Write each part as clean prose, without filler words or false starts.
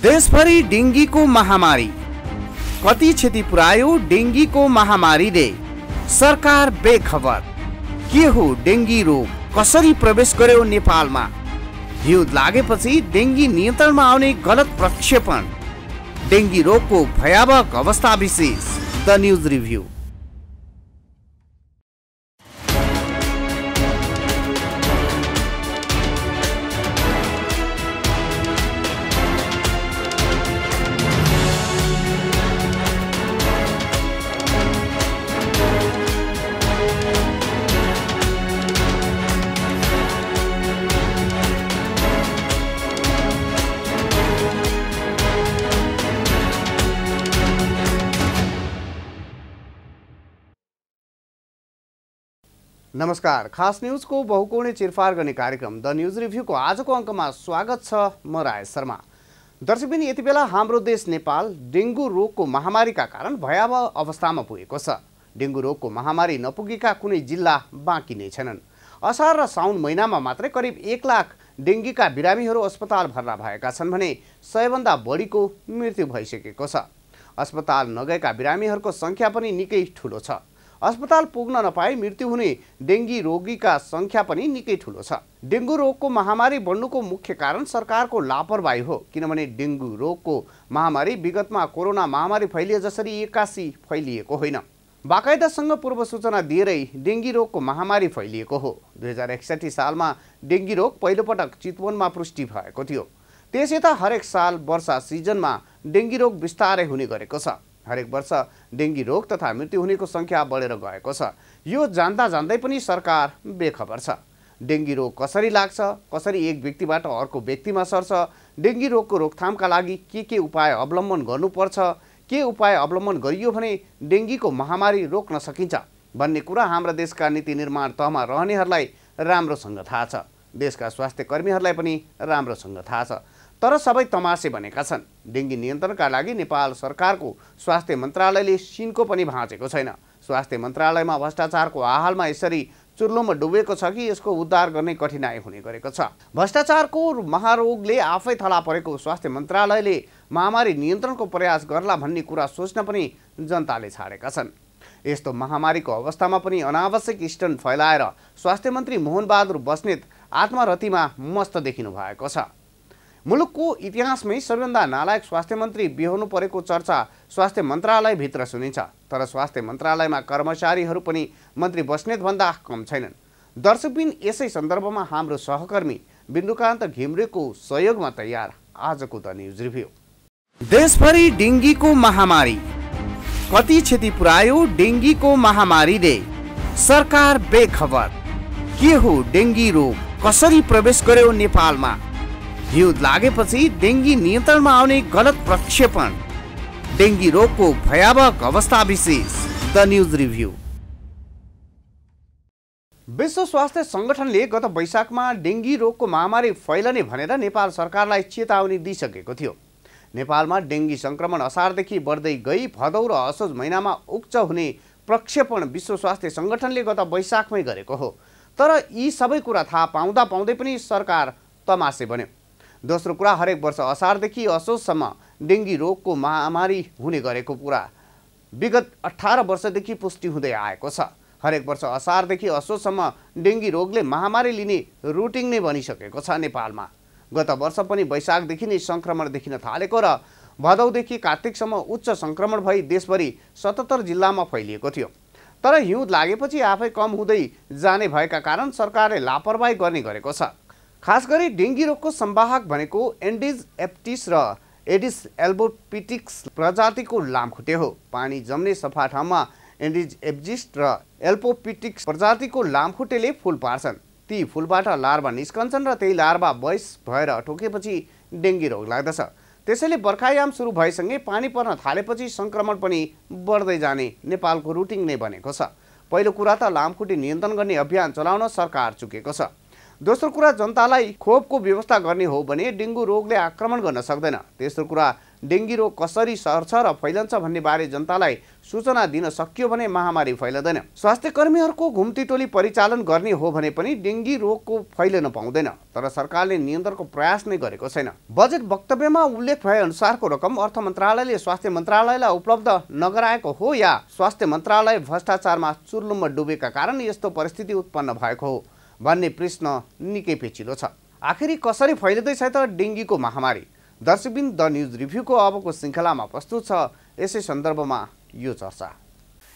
देशभरि डेंगीको महामारी, कति क्षति पुर्यायो डेंगीको महामारीले? सरकार बेखबर। के हो डेंगी रोग? कसरी प्रवेश गर्यो नेपालमा? हिउँद लागेपछि डेंगी नियन्त्रणमा आउने गलत प्रक्षेपण। डेंगी रोगको भयावह अवस्था विशेष। The news review. नमस्कार, खास न्यूजको बहुकोणीय चिरफार गर्ने कार्यक्रम द न्यूज रिभ्यूको आजको अङ्कमा स्वागत छ। म राय शर्मा। दर्शकबिन, यति बेला हाम्रो देश नेपाल डेंगू रोगको महामारीका कारण भयावह अवस्थामा पुगेको छ। डेंगू रोगको महामारी नपुगेका कुनै जिल्ला बाँकी नै छैनन्। असार र साउन महिनामा मात्रै करिब 1 लाख डेंगीका बिरामीहरू अस्पताल भर्ना भएका छन् भने 100 भन्दा बढीको मृत्यु भइसकेको छ। अस्पताल नगएका बिरामीहरूको संख्या पनि निकै ठूलो छ। अस्पताल पुग्न नपाई मृत्यु हुने डेंगी रोगीका संख्या पनि निकै ठूलो छ। डेंगू रोगको महामारी बढ्नुको मुख्य कारण सरकारको लापरवाही हो, किनभने डेंगू रोगको महामारी विगतमा कोरोना महामारी फैलिए जसरी एक्कासी फैलिएको होइन। बाकायदासँग पूर्व सूचना दिएरै डेंगी रोगको महामारी फैलिएको हो। 2061 सालमा डेंगी रोग पहिलोपटक चितवनमा पुष्टि भएको थियो। त्यसयता हरेक साल वर्षा सिजनमा डेंगी रोग बिस्तारै हुने गरेको छ। हरेक वर्ष डेंगी रोग तथा मृत्यु हुनेको संख्या बढेर गएको छ। यो जान्दा जान्दै पनि सरकार बेखबर छ। डेंगी रोग कसरी लाग्छ, कसरी एक व्यक्तिबाट अर्को व्यक्तिमा सर्छ, डेंगी रोगको रोकथामका लागि के उपाय अवलम्बन गर्नुपर्छ, के उपाय अवलम्बन गरियो भने डेंगीको महामारी रोक्न सकिन्छ भन्ने कुरा हाम्रा देशका नीति निर्माण तहमा रहनेहरूलाई राम्रोसँग थाहा छ। देशका स्वास्थ्य कर्मीहरूलाई पनि राम्रोसँग थाहा छ। तर सबै तमासे बनेका छन्। डेंगी नियन्त्रणका लागि नेपाल सरकारको स्वास्थ्य मन्त्रालयले सिनको पनि भाँचेको छैन। स्वास्थ्य मन्त्रालयमा भ्रष्टाचारको आहालमा यसरी चुर्लोमा डुबेको छ कि यसको उद्धार गर्ने कठिनाइ हुने गरेको छ। भ्रष्टाचारको महारोगले आफै थला परेको स्वास्थ्य मन्त्रालयले महामारी नियन्त्रणको प्रयास गर्ला भन्ने कुरा सोच्न पनि जनताले छाडेका छन्। यस्तो महामारीको अवस्थामा पनि अनावश्यक स्टन्ट फैलाएर स्वास्थ्य मन्त्री मोहन बहादुर बस्नेत आत्मरतिमा मस्त देखिनु भएको छ। मुलुकको इतिहासमै सबैभन्दा नालायक स्वास्थ्य मन्त्री बिहोर्नु परेको चर्चा स्वास्थ्य मन्त्रालयभित्र सुनिन्छ। तर स्वास्थ्य मन्त्रालयमा कर्मचारीहरू पनि मन्त्री बस्नेतभन्दा कम छैनन्। दर्शकबिन, यसै सन्दर्भमा हाम्रो सहकर्मी बिन्दुकान्त घिम्रेको सहयोगमा तयार आजको द न्यूज रिभ्यू। देशभरि डेंगीको महामारी, कति क्षति पुर्यायो डेंगीको महामारीले? सरकार बेखबर। के हो डेंगी रोग? कसरी प्रवेश गर्यो नेपालमा? हिउँद लागेपछि डेंगी नियन्त्रणमा आउने गलत प्रक्षेपण। डेंगी रोगको भयावह अवस्था विशेष। The news review. विश्व स्वास्थ्य संगठनले गत वैशाखमा डेंगी रोगको महामारी फैलने भनेर नेपाल सरकारलाई चेतावनी दिइसकेको थियो। नेपालमा डेंगी संक्रमण असारदेखि बढ्दै गई भदौ र असोज महिनामा उच्च हुने प्रक्षेपण विश्व स्वास्थ्य संगठनले गत वैशाखमै गरेको हो। तर यी सबै कुरा थाहा पाउँदा पाउँदै पनि सरकार तमासे बन्यो। दोस्रो कुरा, हरेक वर्ष असारदेखि असोजसम्म डेंगी रोगको महामारी हुने गरेको कुरा विगत 18 वर्षदेखि पुष्टि हुँदै आएको छ। हरेक वर्ष असारदेखि असोजसम्म डेंगी रोगले महामारी लिने रुटिन नै बनिसकेको छ नेपालमा। गत वर्ष पनि वैशाखदेखि नै संक्रमण देखिन थालेको र भदौदेखि कार्तिकसम्म उच्च संक्रमण भई देशभरि 77 जिल्लामा फैलिएको थियो। तर हिउँद लागेपछि आफै कम हुँदै जाने भएका कारण सरकारले लापरवाही गर्ने गरेको छ। खास गरी डेंगी रोगको संवाहक भनेको एन्डिज एप्टिस र एडिस एल्बोपिटिक्स प्रजातिको लामखुट्टे हो। पानी जम्ने सफा ठाउँमा एन्डिज एप्टिस र एल्बोपिटिक्स प्रजातिको लामखुट्टेले फूल पार्छन्। ती फूलबाट लार्भा निस्कन्छन् र त्यही लार्भा वयस भएर ठोकेपछि डेंगी रोग लाग्दछ। त्यसैले बर्खायाम सुरु भएसँगै पानी पर्न थालेपछि संक्रमण पनि बढ्दै जाने नेपालको रुटिन नै बनेको छ। पहिलो कुरा त लामखुट्टे नियन्त्रण गर्ने अभियान चलाउन सरकार चुकेको छ। दोस्रो कुरा, जनतालाई खोपको व्यवस्था गर्ने हो भने डेङ्गु रोगले आक्रमण गर्न सक्दैन। तेस्रो कुरा, डेङ्गी रोग कसरी सर्छ र फैलन्छ भन्ने बारे जनतालाई सूचना दिन सकियो भने महामारी फैलदैन। स्वास्थ्य कर्मीहरूको घुम्ती टोली परिचालन गर्ने हो भने पनि डेङ्गी रोगको फैलन पाउँदैन। तर सरकारले नियन्त्रणको प्रयास नै गरेको छैन। बजेट वक्तव्यमा उल्लेख भए अनुसारको रकम अर्थ मन्त्रालयले स्वास्थ्य मन्त्रालयलाई उपलब्ध नगराएको हो या स्वास्थ्य मन्त्रालय भ्रष्टाचारमा चुर्लुममा डुबेका कारण यस्तो परिस्थिति उत्पन्न भएको हो भन्ने प्रश्न निकै पेचिलो छ। आखिरी कसरी फैलिँदैछ त डेङ्गीको महामारी? दर्शकबिन द न्युज रिभ्यूको अबको श्रृङ्खलामा प्रस्तुत छ यसै सन्दर्भमा यो चर्चा।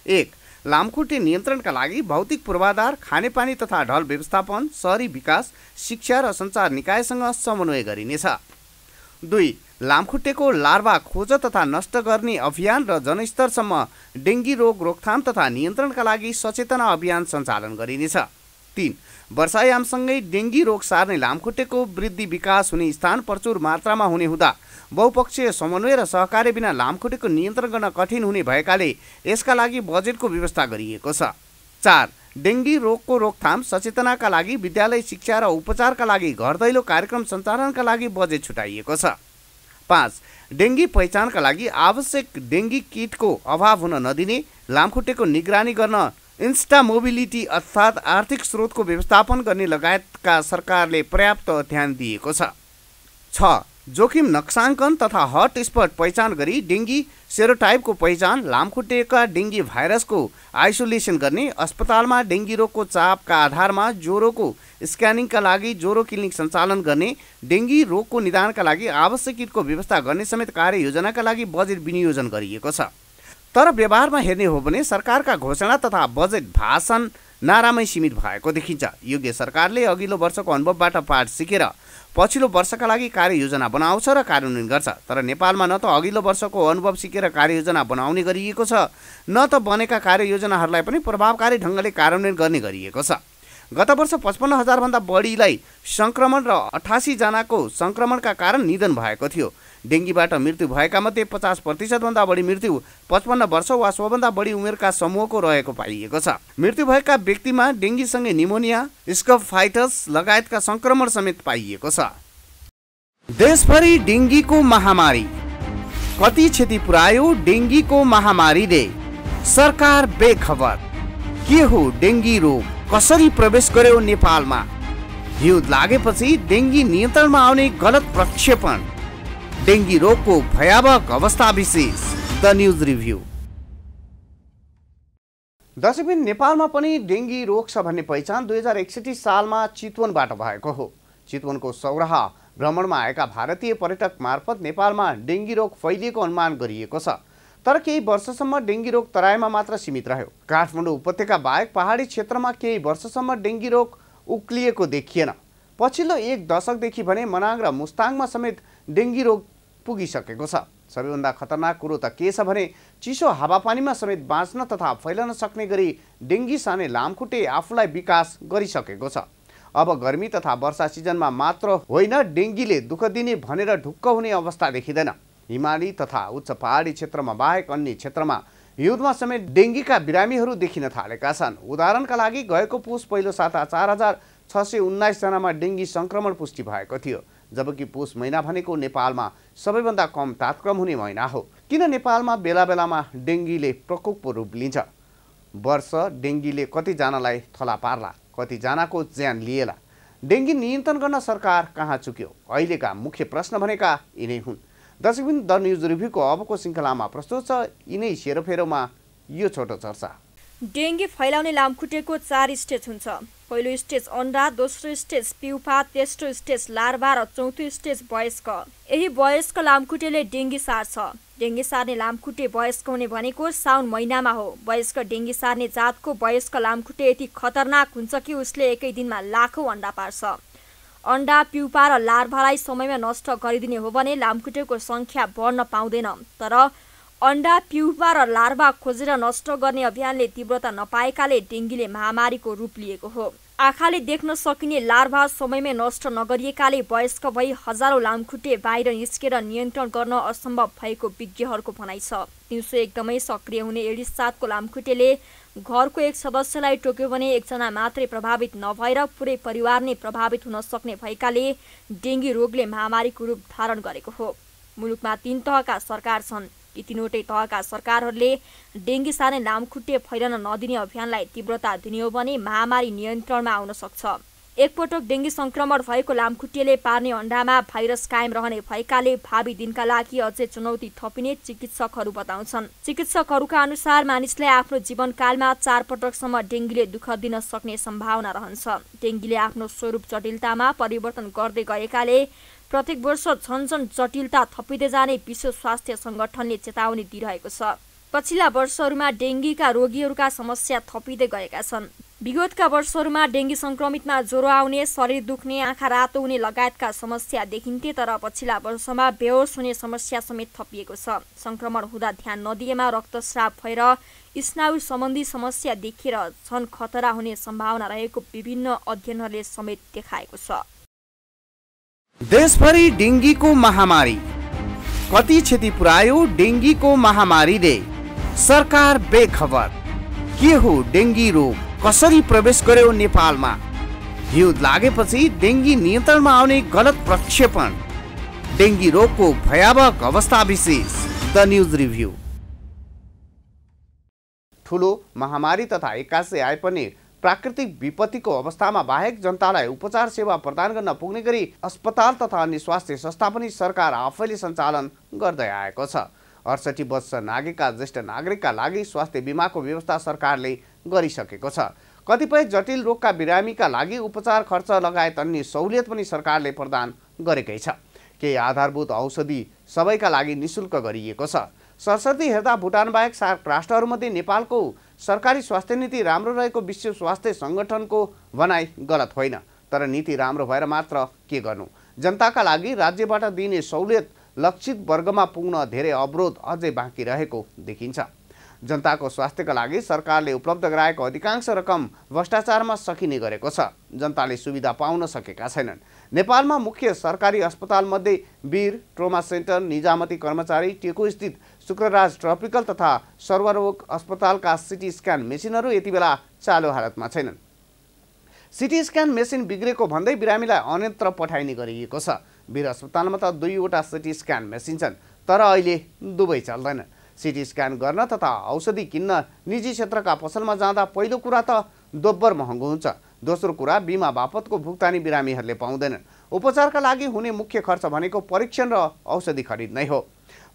1. लामखुट्टे नियन्त्रणका लागि भौतिक पूर्वाधार, खानेपानी तथा ढल व्यवस्थापन, शहरी विकास, शिक्षा र सञ्चार निकायसँग समन्वय गरिनेछ। 2. लामखुट्टेको लार्भा खोज तथा नष्ट गर्ने अभियान र जनस्तरसम्म डेङ्गी रोग रोकथाम तथा नियन्त्रणका लागि सचेतना अभियान सञ्चालन गरिनेछ। 3. वर्षायामसँगै डेङ्गी रोग सार्ने लामखुट्टेको वृद्धि विकास हुने स्थान प्रचुर मात्रामा हुने हुँदा बहुपक्षीय समन्वय र सहकार्य बिना लामखुट्टेको नियन्त्रण गर्न कठिन हुने भएकाले यसका लागि बजेटको व्यवस्था गरिएको छ। 4. डेङ्गी रोगको रोकथाम सचेतनाका लागि विद्यालय शिक्षा र उपचारका लागि घर दैलो कार्यक्रम सञ्चालनका लागि बजेट छुटाइएको छ। 5. डेङ्गी पहिचानका लागि आवश्यक डेङ्गी किटको अभाव हुन नदिने, लामखुट्टेको निगरानी गर्न इन्स्टा मोबिलिटी अर्थात् आर्थिक स्रोतको व्यवस्थापन गर्ने लगायतका सरकारले पर्याप्त ध्यान दिएको छ। 6. जोखिम नक्साङ्कन तथा हट स्पट पहिचान गरी डेङ्गी सेरोटाइपको पहिचान, लामखुट्टेका डेङ्गी भाइरसको आइसोलेसन गर्ने, अस्पतालमा डेङ्गी रोगको चापका आधारमा ज्वरोको स्क्यानिङका लागि ज्वरो क्लिनिक सञ्चालन गर्ने, डेङ्गी रोगको निदानका लागि आवश्यक किटको व्यवस्था गर्ने समेत कार्ययोजनाका लागि बजेट विनियोजन गरिएको छ। तर व्यवहारमा हेर्ने हो भने सरकारका घोषणा तथा बजेट भाषण नारामै सीमित भएको देखिन्छ। योग्य सरकारले अघिल्लो वर्षको अनुभवबाट पाठ सिकेर पछिल्लो वर्षका लागि कार्ययोजना बनाउँछ र कार्यान्वयन गर्छ। तर नेपालमा न त अघिल्लो वर्षको अनुभव सिकेर कार्ययोजना बनाउने गरिएको छ, न त बनेका कार्ययोजनाहरूलाई पनि प्रभावकारी ढङ्गले कार्यान्वयन गर्ने गरिएको छ। गत वर्ष 55,000 भन्दा बढीलाई सङ्क्रमण र 88 जनाको सङ्क्रमणका कारण निधन भएको थियो। डेङ्गीबाट मृत्यु भएका मध्ये 50% भन्दा बढी मृत्यु 55 वर्ष वा सोभन्दा बढी उमेरका समूहको रहेको पाइएको छ। मृत्यु भएका व्यक्तिमा डेङ्गीसँगै निमोनिया, स्कफाइटस लगायतका सङ्क्रमण समेत पाइएको छ। देशभरि डेङ्गीको महामारी, कति क्षति पुर्यायो डेङ्गीको महामारीले? सरकार बेखबर। के हो डेङ्गी रोग? कसरी प्रवेश गर्यो नेपालमा? हिउँद लागेपछि डेङ्गी नियन्त्रणमा आउने गलत प्रक्षेपण, डेङ्गी रोगको भयावह अवस्था विशेष। The news review. दर्शकबिन, नेपालमा पनि डेङ्गी रोग छ भन्ने पहिचान 2061 सालमा चितवनबाट भएको हो। चितवनको सौराहा भ्रमणमा आएका भारतीय पर्यटक मार्फत नेपालमा डेङ्गी रोग फैलिएको अनुमान गरिएको छ। तर केही वर्षसम्म डेङ्गी रोग तराईमा मात्र सीमित रह्यो। काठमाडौँ उपत्यका बाहेक पहाडी क्षेत्रमा केही वर्षसम्म डेङ्गी रोग उक्लिएको देखिएन। पछिल्लो 1 दशकदेखि भने मनाङ र मुस्ताङमा समेत डेङ्गी रोग पुगिसकेको छ। सबैभन्दा खतरनाक कुरो त के छ भने चिसो हावापानीमा समेत बाँच्न तथा फैलन सक्ने गरी डेङ्गी सार्ने लामखुट्टे आफूलाई विकास गरिसकेको छ। अब गर्मी तथा वर्षा सिजनमा मात्र होइन, डेङ्गीले दुःख दिने भनेर ढुक्क हुने अवस्था देखिँदैन। हिमाली तथा उच्च पहाडी क्षेत्रमा बाहेक अन्य क्षेत्रमा हिउँदमा समेत डेङ्गीका बिरामीहरू देखिन थालेका छन्। उदाहरणका लागि गएको पुस पहिलो साता 4,619 जनामा डेङ्गी सङ्क्रमण पुष्टि भएको थियो, जबकि पुस महिना भनेको नेपालमा सबैभन्दा कम तापक्रम हुने महिना हो। किन नेपालमा बेला बेलामा डेङ्गीले प्रकोपको रूप लिन्छ? वर्ष डेङ्गीले कतिजनालाई थला पार्ला, कतिजनाको ज्यान लिएला? डेङ्गी नियन्त्रण गर्न सरकार कहाँ चुक्यो? अहिलेका मुख्य प्रश्न भनेका यिनै हुन्। दर्शकबिन, द न्युज रिभ्यूको अबको श्रृङ्खलामा प्रस्तुत छ यिनै सेरोफेरोमा यो छोटो चर्चा। डेङ्गी फैलाउने लामखुट्टेको 4 स्टेज हुन्छ। पहिलो स्टेज अन्डा, दोस्रो स्टेज प्युपा, तेस्रो स्टेज लार्भा र चौथो स्टेज वयस्क। यही वयस्क लामखुट्टेले डेङ्गी सार्छ। डेङ्गी सार्ने लामखुट्टे वयस्क हुने भनेको साउन महिनामा हो। वयस्क डेङ्गी सार्ने जातको वयस्क लामखुट्टे यति खतरनाक हुन्छ कि उसले एकै दिनमा लाखौँ अन्डा पार्छ। अन्डा, प्युपा र लार्भालाई समयमा नष्ट गरिदिने हो भने लामखुट्टेको सङ्ख्या बढ्न पाउँदैन। तर अन्डा, प्युपा र लार्भा खोजेर नष्ट गर्ने अभियानले तीव्रता नपाएकाले डेङ्गीले महामारीको रूप लिएको हो। आँखाले देख्न सकिने लार्भा समयमै नष्ट नगरिएकाले वयस्क भई हजारौँ लामखुट्टे बाहिर निस्केर नियन्त्रण गर्न असम्भव भएको विज्ञहरूको भनाइ छ। दिउँसो एकदमै सक्रिय हुने एडिस जातको लामखुट्टेले घरको एक सदस्यलाई टोक्यो भने एकजना मात्रै प्रभावित नभएर पुरै परिवार नै प्रभावित हुन सक्ने भएकाले डेङ्गी रोगले महामारीको रूप धारण गरेको हो। मुलुकमा 3 तहका सरकार छन्। यी तीनवटै तहका सरकारहरूले डेङ्गी सार्ने लामखुट्टे फैलन नदिने अभियानलाई तीव्रता दिने हो भने महामारी नियन्त्रणमा आउन सक्छ। एकपटक डेङ्गी संक्रमण भएको लामखुट्टेले पार्ने अण्डामा भाइरस कायम रहने भएकाले भावी दिनका लागि अझै चुनौती थपिने चिकित्सकहरू बताउँछन्। चिकित्सकहरूका अनुसार मानिसले आफ्नो जीवनकालमा 4 पटकसम्म डेङ्गीले दुःख दिन सक्ने सम्भावना रहन्छ। डेङ्गीले आफ्नो स्वरूप जटिलतामा परिवर्तन गर्दै गएकाले प्रत्येक वर्ष झन्झन जटिलता थपिँदै जाने विश्व स्वास्थ्य सङ्गठनले चेतावनी दिइरहेको छ। पछिल्ला वर्षहरूमा डेङ्गीका रोगीहरूका समस्या थपिँदै गएका छन्। विगतका वर्षहरूमा डेङ्गी संक्रमितमा ज्वरो आउने, शरीर दुख्ने, आँखा रातो हुने लगायतका समस्या देखिन्थे, तर पछिल्ला वर्षमा बेहोस हुने समस्या समेत थपिएको छ। संक्रमण हुँदा ध्यान नदिएमा रक्तस्राव भएर स्नायु सम्बन्धी समस्या देखिएर झन खतरा हुने सम्भावना रहेको विभिन्न अध्ययनहरूले समेत देखाएको छ। देशभरि डेङ्गीको महामारी, कति क्षति पुर्यायो डेङ्गीको महामारीले? सरकार बेखबर। के हो डेङ्गी रोग? कसरी प्रवेश गर्यो नेपालमा? हिउँद लागेपछि डेङ्गी नियन्त्रणमा आउने गलत प्रक्षेपण। डेङ्गी रोगको भयावह अवस्था विशेष। The news review. ठुलो महामारी तथा एकासै आए पनि प्राकृतिक विपत्तिको अवस्थामा बाहेक जनतालाई उपचार सेवा प्रदान गर्न पुग्ने गरी अस्पताल तथा अन्य स्वास्थ्य संस्था पनि सरकार आफैले सञ्चालन गर्दै आएको छ। 68 वर्ष नागेका ज्येष्ठ नागरिकका लागि स्वास्थ्य बिमाको व्यवस्था सरकारले गरिसकेको छ। कतिपय जटिल रोगका बिरामीका लागि उपचार खर्च लगायत अन्य सहुलियत पनि सरकारले प्रदान गरेकै छ। केही आधारभूत औषधि सबैका लागि निशुल्क गरिएको छ। सरस्वती हेर्दा भुटान बाहेक सार्क राष्ट्रहरूमध्ये नेपालको सरकारी स्वास्थ्य नीति राम्रो रहेको विश्व स्वास्थ्य सङ्गठनको भनाइ गलत होइन, तर नीति राम्रो भएर मात्र के गर्नु? जनताका लागि राज्यबाट दिने सहुलियत लक्षित वर्गमा पुग्न धेरै अवरोध अझै बाँकी रहेको देखिन्छ। जनताको स्वास्थ्यका लागि सरकारले उपलब्ध गराएको अधिकांश रकम भ्रष्टाचारमा सकिने गरेको छ। जनताले सुविधा पाउन सकेका छैनन्। नेपालमा मुख्य सरकारी अस्पतालमध्ये वीर ट्रोमा सेन्टर, निजामती कर्मचारी, टेकु स्थित शुक्रराज ट्रपिकल तथा सर्वरोग अस्पतालका सिटी स्क्यान मेसिनहरू यति बेला चालु हालतमा छैनन्। सिटी स्क्यान मेसिन बिग्रेको भन्दै बिरामीलाई अन्यत्र पठाइने गरिएको छ। वीर अस्पतालमा त 2वटा सिटी स्क्यान मेसिन छन्, तर अहिले दुवै चल्दैन। सिटी स्क्यान गर्न तथा औषधि किन्न निजी क्षेत्रका पसलमा जाँदा पहिलो कुरा त दोब्बर महँगो हुन्छ। दोस्रो कुरा बिमा बापतको भुक्तानी बिरामीहरूले पाउँदैनन्। उपचारका लागि हुने मुख्य खर्च भनेको परीक्षण र औषधि खरिद नै हो।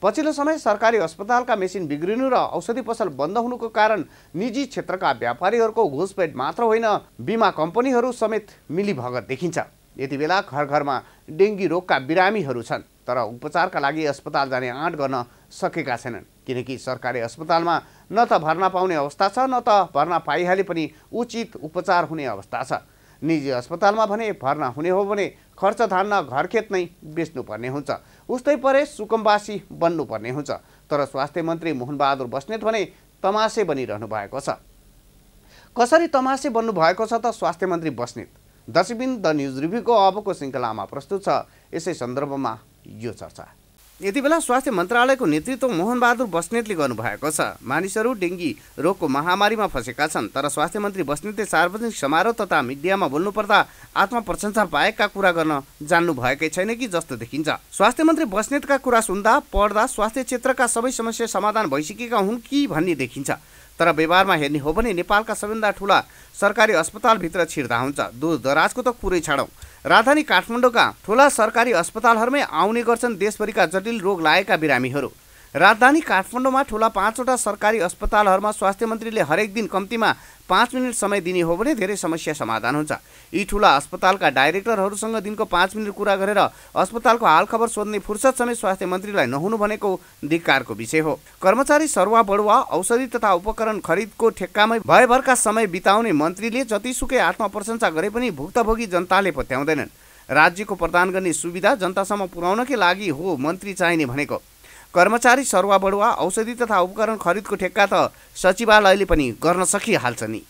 पछिल्लो समय सरकारी अस्पतालका मेसिन बिग्रिनु र औषधि पसल बन्द हुनुको कारण निजी क्षेत्रका व्यापारीहरूको घुसपेट मात्र होइन, बिमा कम्पनीहरू समेत मिलीभगत देखिन्छ। यति बेला घर घरमा डेङ्गी रोगका बिरामीहरू छन्, तर उपचारका लागि अस्पताल जाने आँट गर्न सकेका छैनन्, किनकि सरकारी अस्पतालमा न त भर्ना पाउने अवस्था छ, न त भर्ना पाइहाले पनि उचित उपचार हुने अवस्था छ। निजी अस्पतालमा भने भर्ना हुने हो भने खर्च धान्न घरखेत नै बेच्नुपर्ने हुन्छ, उस्तै परे सुकुम्बासी बन्नुपर्ने हुन्छ। तर स्वास्थ्य मन्त्री मोहनबहादुर बस्नेत भने तमासे बनिरहनु भएको छ। कसरी तमासे बन्नु भएको छ त स्वास्थ्य मन्त्री बस्नेत? दर्शकबिन द न्युज रिभ्यूको अबको श्रृङ्खलामा प्रस्तुत छ। यसै सन्दर्भमा यो चर्चा। यति बेला स्वास्थ्य मन्त्रालयको नेतृत्व मोहनबहादुर बस्नेतले गर्नुभएको छ। मानिसहरू डेङ्गी रोगको महामारीमा फँसेका छन्, तर स्वास्थ्य मन्त्री बस्नेतले सार्वजनिक समारोह तथा मिडियामा बोल्नुपर्दा आत्मप्रशंसा बाहेकका कुरा गर्न जान्नु भएकै छैन कि जस्तो देखिन्छ। स्वास्थ्य मन्त्री बस्नेतका कुरा सुन्दा पढ्दा स्वास्थ्य क्षेत्रका सबै समस्या समाधान भइसकेका हुन् कि भन्ने देखिन्छ, तर व्यवहारमा हेर्ने हो भने नेपालका सबैभन्दा ठुला सरकारी अस्पतालभित्र छिर्दा हुन्छ। दूर दराजको त कुरै छाडौँ, राजधानी काठमाडौँका ठुला सरकारी अस्पतालहरूमै आउने गर्छन् देशभरिका जटिल रोग लागेका बिरामीहरू। राजधानी काठमाडौँमा ठुला 5वटा सरकारी अस्पतालहरूमा स्वास्थ्य मन्त्रीले हरेक दिन कम्तीमा 5 मिनट समय दिने हो भने धेरै समस्या समाधान हुन्छ। यी ठुला अस्पतालका डाइरेक्टरहरूसँग दिनको 5 मिनट कुरा गरेर अस्पतालको हालखबर सोध्ने फुर्सद समेत स्वास्थ्य मन्त्रीलाई नहुनु भनेको धिक्कारको विषय हो। कर्मचारी सरुवा बढुवा, औषधि तथा उपकरण खरिदको ठेक्कामै भयभरका समय बिताउने मन्त्रीले जतिसुकै आत्मप्रशंसा गरे पनि भुक्तभोगी जनताले पत्याउँदैनन्। राज्यको प्रदान गर्ने सुविधा जनतासम्म पुर्याउनकै लागि हो मन्त्री चाहिने भनेको। कर्मचारी सरुवा बढुवा, औषधि तथा उपकरण खरिदको ठेक्का त सचिवालयले पनि गर्न सकिहाल्छ नि।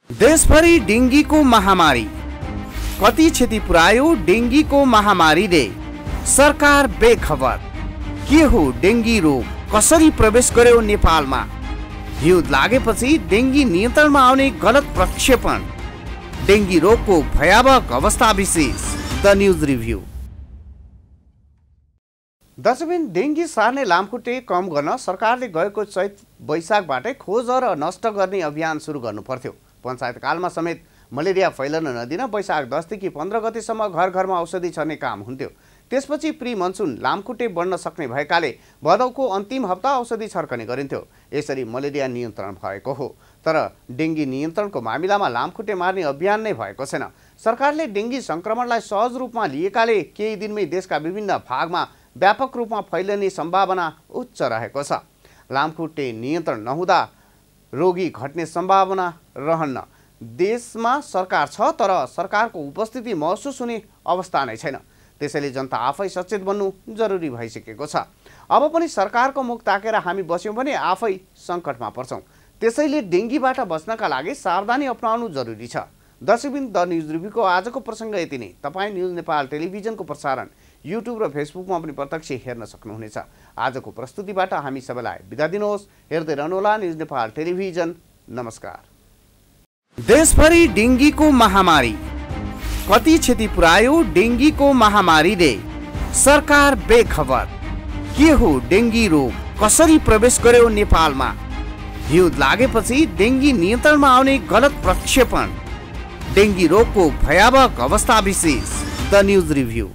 देशभरि डेङ्गीको महामारी, कति क्षति पुर्यायो डेङ्गीको महामारीले? सरकार बेखबर। के हो डेङ्गी रोग? कसरी प्रवेश गर्यो नेपालमा? हिउँद लागेपछि डेङ्गी नियन्त्रणमा आउने गलत प्रक्षेपण, डेङ्गी रोगको भयावह अवस्था विशेष। The news review. दर्शकबिन, डेङ्गी सार्ने लामखुट्टे कम गर्न सरकारले गएको चैत वैशाखबाटै खोज र नष्ट गर्ने अभियान सुरु गर्नु पर्थ्यो। पञ्चायतकालमा समेत मलेरिया फैलन नदिन वैशाख 10 देखि 15 गतेसम्म घर घरमा औषधि छर्ने काम हुन्थ्यो। त्यसपछि प्री मनसुन लामखुट्टे बढ्न सक्ने भएकाले भदौको अन्तिम हप्ता औषधि छर्कने गरिन्थ्यो। यसरी मलेरिया नियन्त्रण भएको हो। तर डेङ्गी नियन्त्रणको मामिलामा लामखुट्टे मार्ने अभियान नै भएको छैन। सरकारले डेङ्गी सङ्क्रमणलाई सहज रूपमा लिएकाले केही दिनमै देशका विभिन्न भागमा व्यापक रूपमा फैलिने सम्भावना उच्च रहेको छ। लामखुट्टे नियन्त्रण नहुँदा रोगी घट्ने सम्भावना रहन्न। देशमा सरकार छ तर सरकारको उपस्थिति महसुस हुने अवस्था नै छैन। त्यसैले जनता आफै सचेत बन्नु जरुरी भइसकेको छ। अब पनि सरकारको मुख ताकेर हामी बस्यौँ भने आफै सङ्कटमा पर्छौँ। त्यसैले डेङ्गीबाट बच्नका लागि सावधानी अपनाउनु जरुरी छ। दर्शकबिन, द न्युज रिभ्यूको आजको प्रसङ्ग यति नै। तपाईँ न्युज नेपाल टेलिभिजनको प्रसारण युट्युब र फेसबुकमा पनि प्रत्यक्ष हेर्न सक्नुहुनेछ। आजको प्रस्तुतिबाट हामी सबैलाई बिदा दिनुहोस्। हेर्दै रहनुहोला न्युज नेपाल टेलिभिजन। नमस्कार। देशभरि डेङ्गीको महामारी, कति क्षति पुर्यायो डेङ्गीको महामारीले? सरकार बेखबर। के हो डेङ्गी रोग? कसरी प्रवेश गर्यो नेपालमा? हिउँद लागेपछि डेङ्गी नियन्त्रणमा आउने गलत प्रक्षेपण, डेङ्गी रोगको भयावह अवस्था विशेष। The news review.